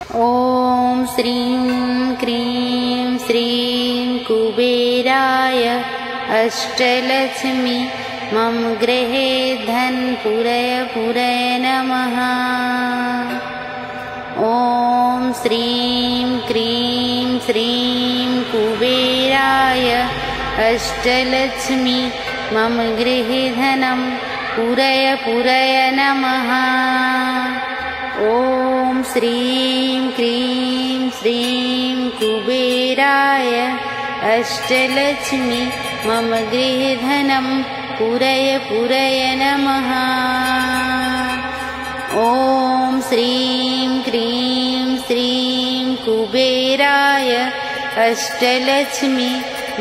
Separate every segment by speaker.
Speaker 1: ॐ श्रीं क्रीं श्रीं कुबेराय अष्टलक्ष्मी मम गृहे धनपूरय नमः। ॐ श्रीं क्रीं श्रीं कुबेराय अष्टलक्ष्मी मम गृहे धनं पूरय नमः। ॐ श्रीं क्रीं श्रीं कुबेराय अष्टलक्ष्मी मम गृहे धनं पूरय नमः। ॐ श्रीं क्रीं श्रीं कुबेराय अष्टलक्ष्मी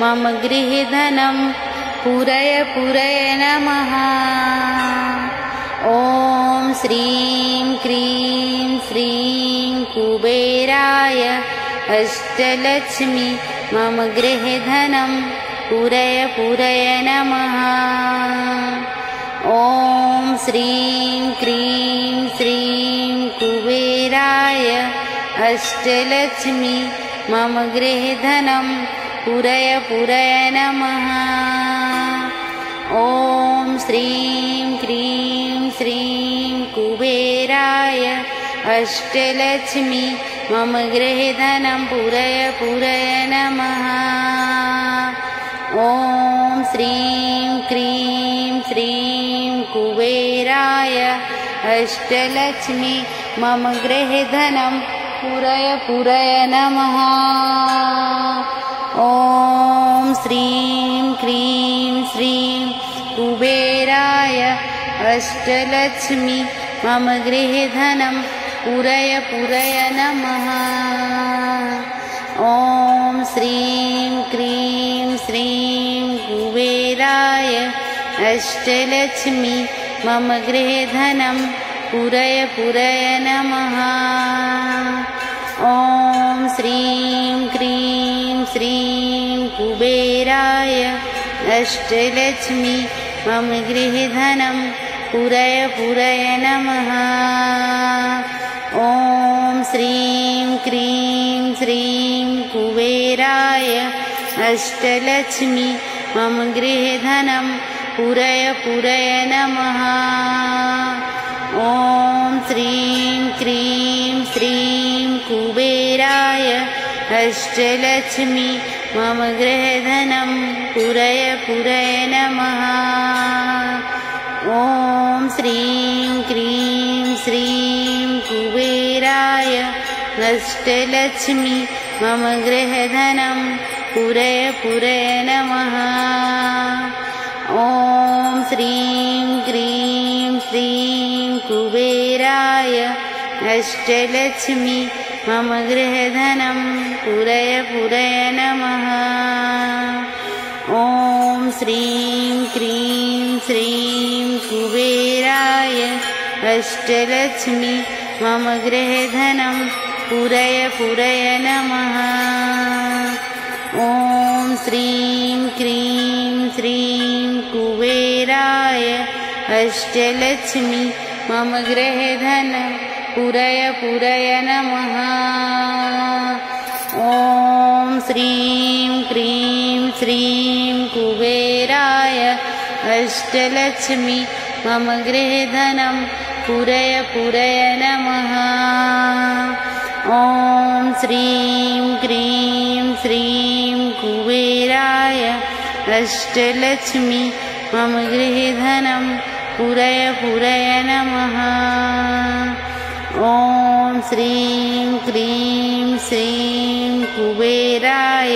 Speaker 1: मम गृहे धनं पूरय नमः। ॐ श्रीं क्रीं श्रीं कुबेराय अष्टलक्ष्मी मम गृहे धनं पूरय नमः। ॐ श्रीं क्रीं श्रीं कुबेराय अष्टलक्ष्मी मम गृहे धनं पूरय नमः। ॐ श्रीं क्रीं श्रीं कुबेराय अष्टलक्ष्मी मम गृहे धनं पूरय नमः। ॐ श्रीं क्रीं श्रीं कुबेराय अष्टलक्ष्मी मम गृहे धनं पूरय नमः। ॐ श्रीं क्रीं श्रीं कुबेराय अष्टलक्ष्मी मम गृहे धनं पूरय नमः। ॐ श्रीं क्रीं श्रीं कुबेराय अष्टलक्ष्मी मम गृहे धनं पूरय नमः। ॐ श्रीं क्रीं श्रीं कुबेराय अष्टलक्ष्मी मम गृहे धनं पूरय नमः। ॐ श्रीं क्रीं श्रीं कुबेराय अष्टलक्ष्मी मम गृहे धनं पूरय नमः। ॐ श्रीं क्रीं श्रीं कुबेराय अष्टलक्ष्मी मम गृहे धनं पूरय नमः। ॐ श्रीं क्रीं श्रीं कुबेराय अष्टलक्ष्मी मम गृहे धनं पूरय नमः। ॐ श्रीं क्रीं श्रीं कुबेराय अष्टलक्ष्मी मम गृहे धनं पूरय नमः। ॐ श्रीं क्रीं श्रीं कुबेराय अष्टलक्ष्मी मम गृहे धनं पूरय नमः। ॐ श्रीं क्रीं श्रीं कुबेराय अष्टलक्ष्मी मम गृहे धनं पूरय नमः। ॐ श्रीं क्रीं श्रीं कुबेराय अष्टलक्ष्मी मम गृहे धनं पूरय नमः। ॐ श्रीं क्रीं श्रीं कुबेराय अष्टलक्ष्मी मम गृहे धनं पूरय नमः। ॐ श्रीं क्रीं श्रीं कुबेराय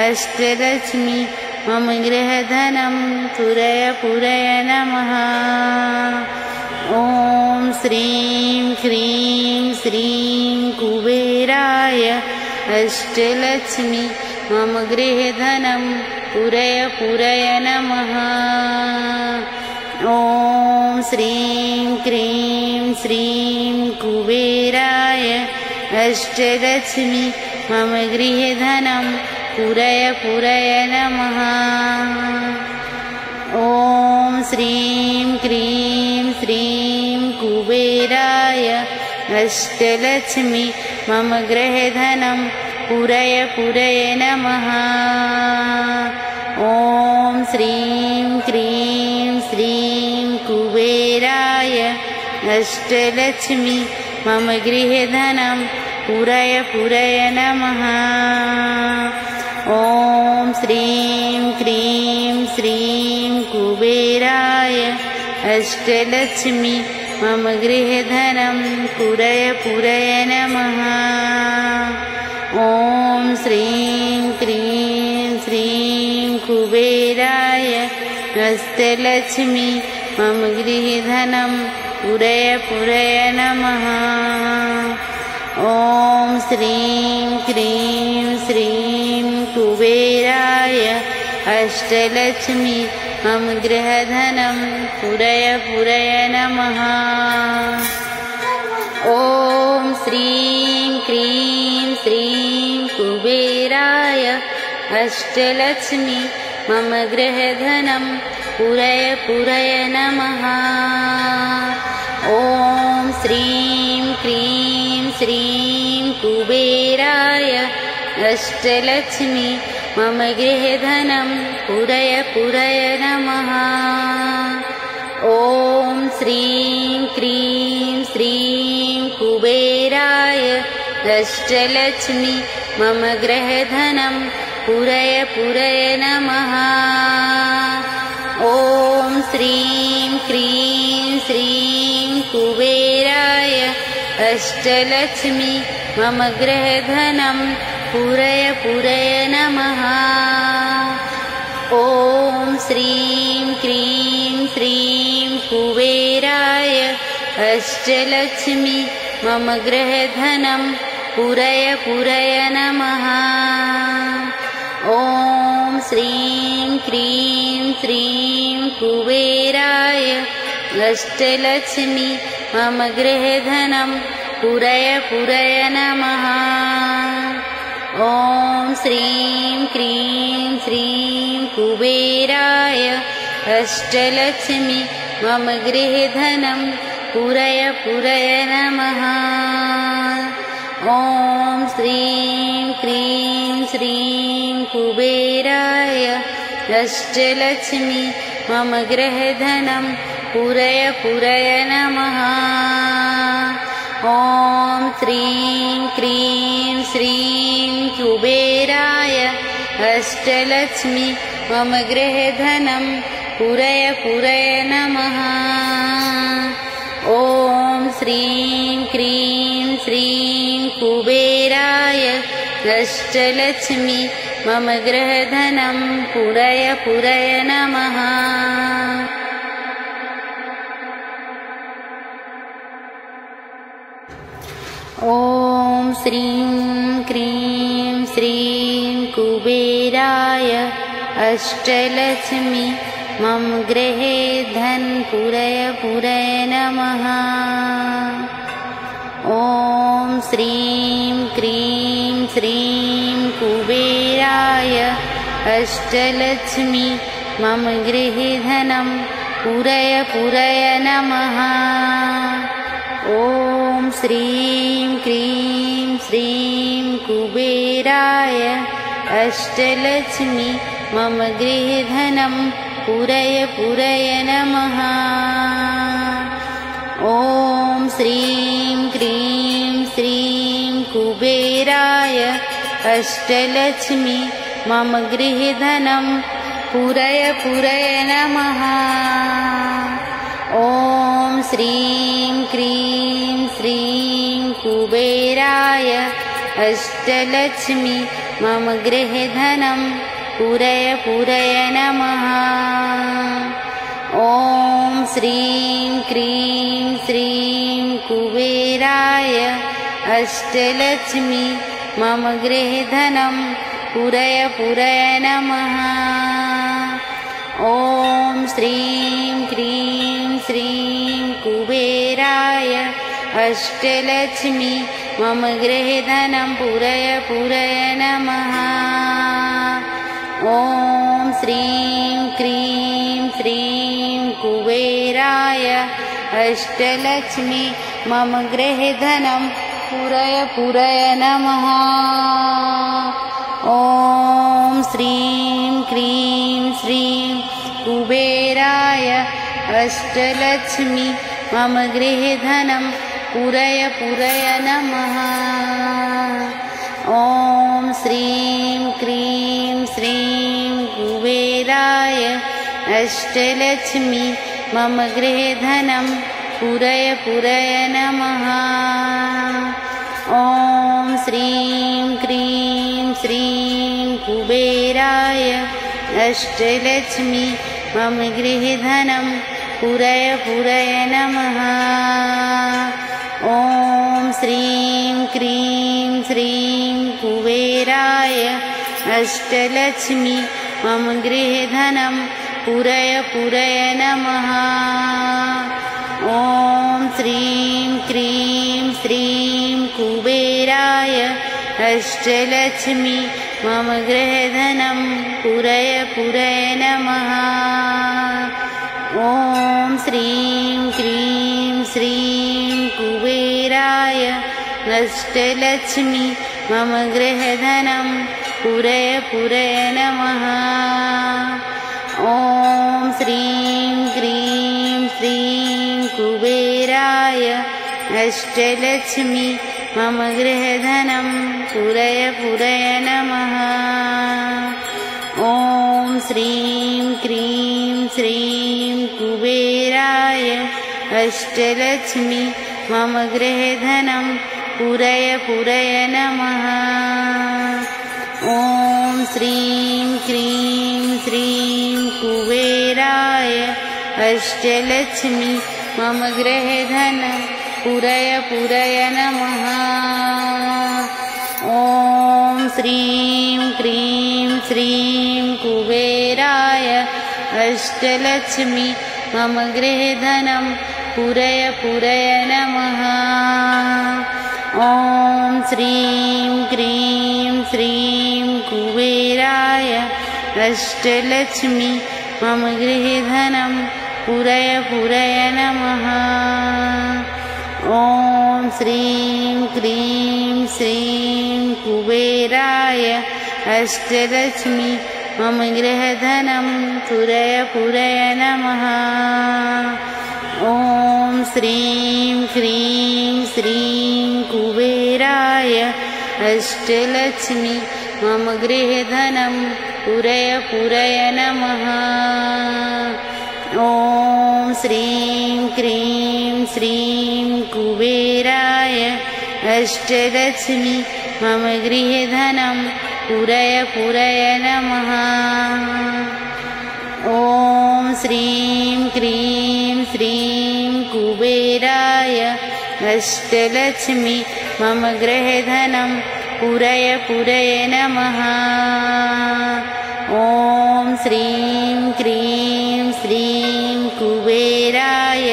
Speaker 1: अष्टलक्ष्मी मम गृहे धनं पूरय नमः। ॐ श्रीं क्रीं श्रीं कुबेराय अष्टलक्ष्मी मम गृहे धनं पूरय नमः। ॐ श्रीं क्रीं श्रीं कुबेराय अष्टलक्ष्मी मम गृहे धनं पूरय नमः। ॐ श्रीं क्रीं श्रीं कुबेराय अष्टलक्ष्मी मम गृहधनं पूरय पूरय नमः। ॐ श्रीं क्रीं श्रीं कुबेराय अष्टलक्ष्मी मम गृहधनं पूरय पूरय नमः। ॐ श्रीं क्रीं श्रीं कुबेराय अष्टलक्ष्मी मम गृहधनं पूरय पूरय नमः। ॐ श्रीं क्रीं श्रीं कुबेराय अष्टलक्ष्मी मम गृहधनं पूरय पूरय नमः। ॐ श्रीं क्रीं श्रीं कुबेराय अष्टलक्ष्मी मम गृहधनं पूरय पूरय नमः। ॐ श्रीं क्रीं श्रीं कुबेराय अष्टलक्ष्मी मम गृहधनं पूरय पूरय नमः। ॐ श्रीं क्रीं श्रीं कुबेराय अष्टलक्ष्मी मम गृहधनं पूरय पूरय नमः। ॐ श्रीं क्रीं श्रीं कुबेराय अष्टलक्ष्मी मम गृहधनं पूरय पूरय नमः। ॐ श्रीं क्रीं श्रीं कुबेराय अष्टलक्ष्मी मम गृहधनं पूरय पूरय नमः। ॐ श्रीं क्रीं श्रीं कुबेराय अष्टलक्ष्मी मम गृहधनं पूरय पूरय नमः। ॐ श्रीं क्रीं श्रीं कुबेराय अष्टलक्ष्मी मम गृहधनं पूरय पूरय नमः। ॐ श्रीं क्रीं श्रीं कुबेराय अष्टलक्ष्मी मम गृहधनं पूरय पूरय नमः। ॐ श्रीं क्रीं श्रीं कुबेराय अष्टलक्ष्मी मम गृहधनं पूरय पूरय नमः। ॐ श्रीं क्रीं श्रीं कुबेराय अष्टलक्ष्मी मम गृहधनं पूरय पूरय नमः। ॐ श्रीं क्रीं श्रीं कुबेराय अष्टलक्ष्मी मम गृहधनं पूरय पूरय नमः। ॐ श्रीं क्रीं श्रीं कुबेराय अष्टलक्ष्मी मम गृहधनं पूरय पूरय नमः। ॐ श्रीं क्रीं श्रीं कुबेराय अष्टलक्ष्मी मम गृहधनं पूरय पूरय नमः। ॐ श्रीं क्रीं श्रीं कुबेराय अष्टलक्ष्मी मम गृहधनं पूरय पूरय नमः। ॐ श्रीं क्रीं श्रीं कुबेराय अष्टलक्ष्मी मम गृहधनं पूरय पूरय नमः। ॐ श्रीं क्रीं श्रीं कुबेराय अष्टलक्ष्मी मम गृहधनं पूरय पूरय नमः। ॐ श्रीं क्रीं श्रीं कुबेराय अष्टलक्ष्मी मम गृहधनं पूरय पूरय नमः। ॐ श्रीं क्रीं श्रीं कुबेराय अष्टलक्ष्मी मम गृहधनं पूरय पूरय नमः। ॐ श्रीं क्रीं श्रीं कुबेराय अष्टलक्ष्मी मम गृहधनं पूरय नमः। ॐ श्रीं क्रीं श्रीं कुबेराय अष्टलक्ष्मी मम गृहे धनं पूरय नमः। ॐ श्रीं क्रीं श्रीं कुबेराय अष्टलक्ष्मी मम गृहे धनं पूरय नमः। ॐ श्रीं क्रीं श्रीं कुबेराय अष्टलक्ष्मी मम गृहे धनं पूरय नमः। ॐ श्रीं क्रीं श्रीं कुबेराय अष्टलक्ष्मी मम गृहे धनं पूरय नमः। ॐ श्रीं क्रीं श्रीं कुबेराय अष्टलक्ष्मी मम गृहे धनं पूरय नमः। ॐ श्रीं क्रीं श्रीं कुबेराय अष्टलक्ष्मी मम गृहे धनं पूरय नमः। ॐ श्रीं क्रीं श्रीं कुबेराय अष्टलक्ष्मी मम गृहे धनं पूरय नमः। ॐ श्रीं क्रीं श्रीं कुबेराय अष्टलक्ष्मी मम गृहे धनं पूरय नमः। ॐ श्रीं क्रीं श्रीं कुबेराय अष्टलक्ष्मी मम गृहे धनं पूरय नमः। ॐ श्रीं क्रीं श्रीं कुबेराय अष्टलक्ष्मी मम गृहे धनं पूरय नमः। ॐ श्रीं क्रीं श्रीं कुबेराय अष्टलक्ष्मी मम गृहे धनं पूरय नमः। ॐ श्रीं क्रीं श्रीं कुबेराय अष्टलक्ष्मी मम गृहे धनं पूरय नमः। ॐ श्रीं क्रीं श्रीं कुबेराय अष्टलक्ष्मी मम गृहे धनं पूरय नमः। ॐ श्रीं क्रीं श्रीं कुबेराय अष्टलक्ष्मी मम गृहे धनं पूरय नमः। ॐ श्रीं क्रीं श्रीं कुबेराय अष्टलक्ष्मी मम गृहे धनं पूरय नमः। ॐ श्रीं क्रीं श्रीं कुबेराय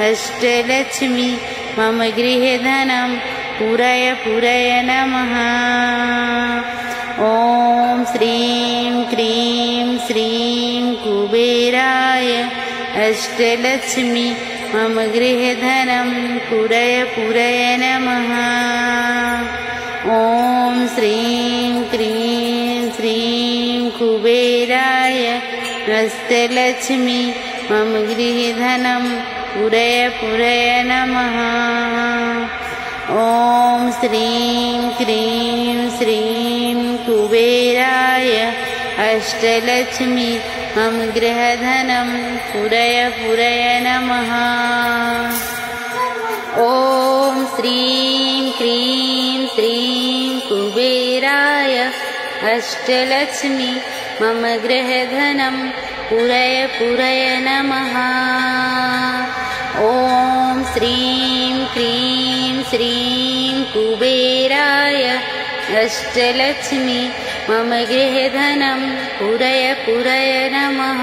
Speaker 1: अष्टलक्ष्मी मम गृहे धनं पूरय नमः। ॐ श्रीं क्रीं श्रीं कुबेराय अष्टलक्ष्मी मम गृहे धनं पूरय नमः। ॐ श्रीं क्रीं श्रीं कुबेराय अष्टलक्ष्मी मम गृहे धनं पूरय नमः। ॐ श्रीं क्रीं श्रीं कुबेराय अष्टलक्ष्मी मम गृहे धनं पूरय नमः। ॐ श्रीं क्रीं श्रीं कुबेराय अष्टलक्ष्मी मम गृहे धनं पूरय नमः। ॐ श्रीं क्रीं श्रीं कुबेराय अष्टलक्ष्मी मम गृहे धनं पूरय नमः।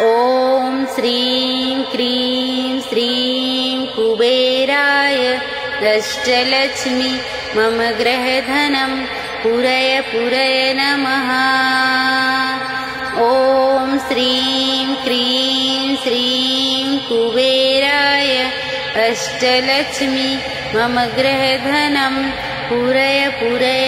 Speaker 1: ॐ श्रीं क्रीं श्रीं कुबेराय अष्टलक्ष्मी मम गृहे धनं पूरय नमः। ॐ श्रीं क्रीं श्रीं कुबेराय अष्टलक्ष्मी मम गृहधनं पूरय पूरय